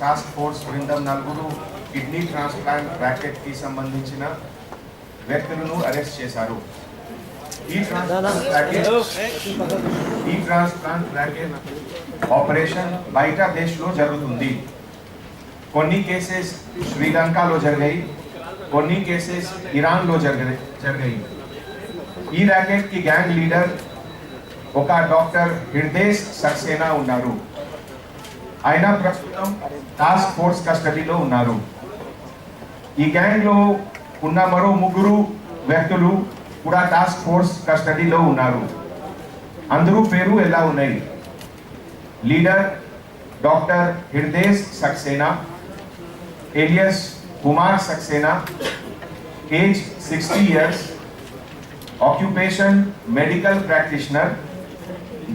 Task force బృందం నలుగురు kidney transplant racket కి సంబంధించిన వ్యక్తులను అరెస్ట్ చేశారు. ఈ ట్రాన్స్ప్లాంట్ ర్యాకెట్ ఆపరేషన్ బయట దేశంలో జరుగుతుంది. కొన్ని కేసెస్ శ్రీలంకలో జరిగాయి, కొన్ని కేసెస్ ఇరాన్లో జరిగాయి. ఈ ర్యాకెట్ కి గ్యాంగ్ లీడర్ ఒక డాక్టర్ హృదయ్ సక్సేనా ఉన్నారు. ఆయన ప్రస్తుతం టాస్క్ ఫోర్స్ కస్టడీలో ఉన్నారు. ఈ గ్యాంగ్ లో ఉన్న మరో ముగ్గురు వ్యక్తులు కూడా టాస్క్ ఫోర్స్ కస్టడీలో ఉన్నారు. అందరూ పేరు ఎలా ఉన్నాయి: leader doctor Hriday Saxena alias Kumar Saxena, age 60 years, occupation medical practitioner,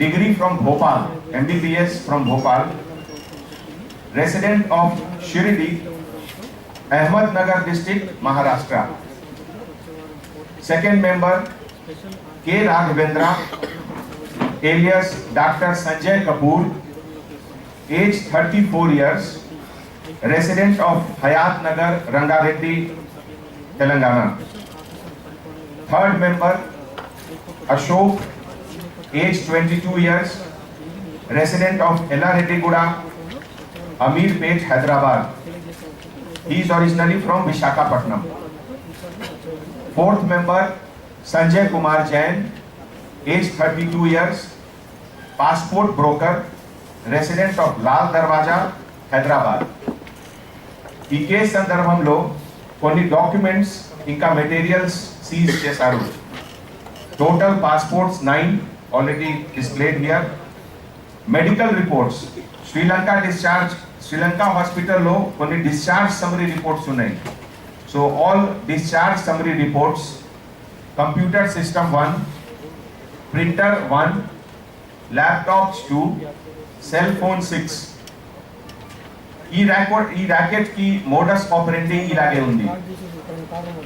degree from Bhopal, MBBS from Bhopal, resident of Shirdi, Ahmednagar district, Maharashtra. Second member K. Raghavendra alias Dr. Sanjay Kapoor, age 34 years, resident of Hayat Nagar, Rangareddy, Telangana. Third member Ashok, age 22 years, resident of Ellareddyguda, Ameerpet, Hyderabad. He is originally from Visakhapatnam. Fourth member Sanjay Kumar Jain, age 32 years, passport broker, resident of Lal Darwaja, Hyderabad. ఈ కేసు సందర్భంలో కొన్ని documents ఇంకా materials seize చేశారు. Total passports 9 already displayed here. Medical reports, Sri Lanka హాస్పిటల్లో కొన్ని discharge summary reports ఉన్నాయి. So all discharge summary reports, computer system 1, printer 1, laptops 2, cell phone 6. ఈ ర్యాకెట్ కి మోడస్ ఆపరేండి ఇలాగే ఉంది.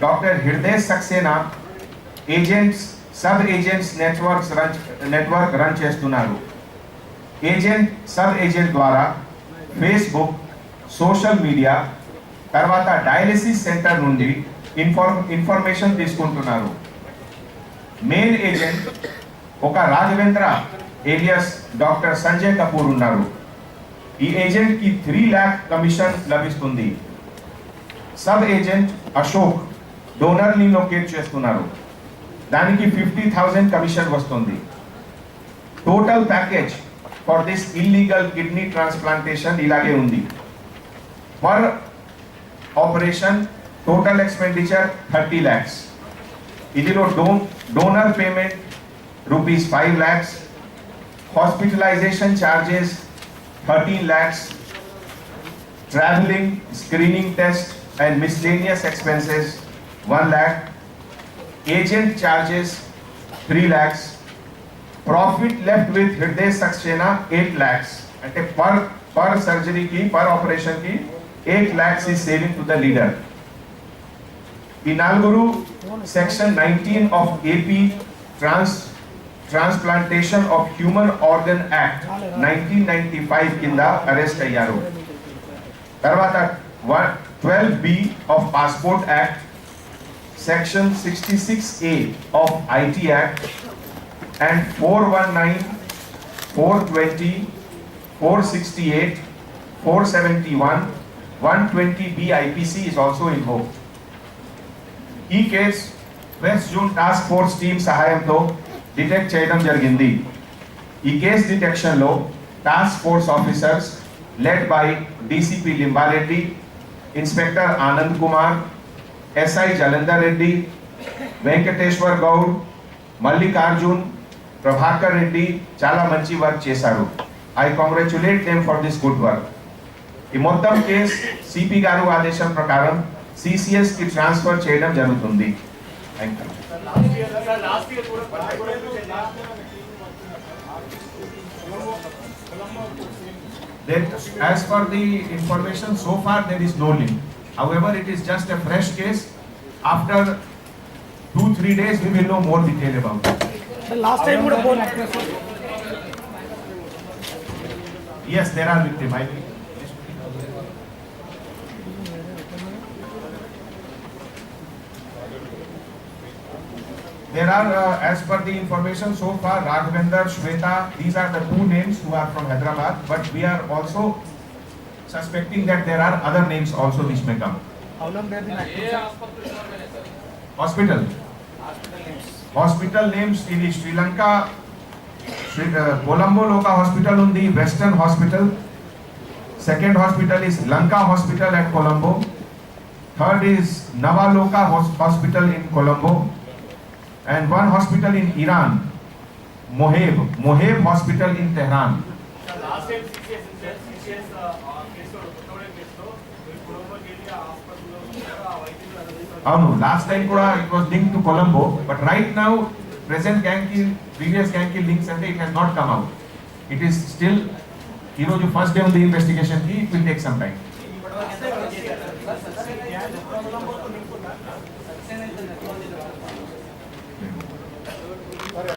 Doctor Hriday Saxena sub agents network run చేస్తున్నారు. Sub agent ద్వారా Facebook, social media, తర్వాత డయాలిసిస్ సెంటర్ నుండి ఇన్ఫర్మేషన్ తీసుకుంటున్నారు. మెయిన్ ఏజెంట్ ఒక రాఘవేంద్ర ఏలియస్ డాక్టర్ సంజయ్ కపూర్ ఉన్నారు. ఈ ఏజెంట్ కి 3 lakh కమిషన్ లభిస్తుంది. సబ్ ఏజెంట్ అశోక్ డోనర్ ని లొకేట్ చేస్తున్నారు. దానికి 50,000 కమిషన్ వస్తుంది. Total package for this illegal kidney transplantation ఇలాగే ఉంది. Per operation total expenditure 30 lakhs. ఇదిలో donor payment ₹5 lakhs, hospitalization charges 13 lakhs, traveling, screening test and miscellaneous expenses 1 lakh, agent charges 3 lakhs, profit left with Hriday Saxena 8 lakhs. అంటే per surgery ki, per operation ki 8 lakhs is saving to the leader. ఈ నలుగురు section 19 of AP transplantation of human organ act 1995 కింద arrest అయ్యారు. తర్వాత 12B of passport act, section 66A of IT act and 419, 420, 468, 471, 120B IPC is also invoked. ఈ case west zone task force team సహాయంతో detect చేయడం జరిగింది. ఈ case detection లో task force officers led by DCP Limba Reddy, inspector Anand Kumar, SI Jalandhar Reddy, Venkateshwar Goud, Mallikarjun, Prabhakar Reddy చాలా మంచి work చేశారు. I congratulate them for this good work. ఈ మొత్తం కేసు సిపి గారు ఆదేశం ప్రకారం సిసిఎస్ కి ట్రాన్స్ఫర్ చేయడం జరుగుతుంది. Thank you. As per the information, so far there is no link. However, it is just a fresh case. After 2-3 days, we will know more detail about it. Last time, yes, there are victims. There are, as per the information so far, Raghavendra, Shweta, these are the two names who are from Hyderabad, but we are also suspecting that there are other names also which may come. How long they have been active, sir? Hospital. Hospital names in Sri Lanka, Colombo Loka Hospital on the Western Hospital. Second hospital is Lanka Hospital at Colombo. Third is Navaloka Hospital in Colombo. And one hospital in Iran, Moheb Hospital in Tehran. Last time CCS case లో Colombo area hospital Last time kuda it was linked to Colombo, but right now present gang ki previous gang ki links ante it has not come out. It is still first day of the investigation ki it will take some time.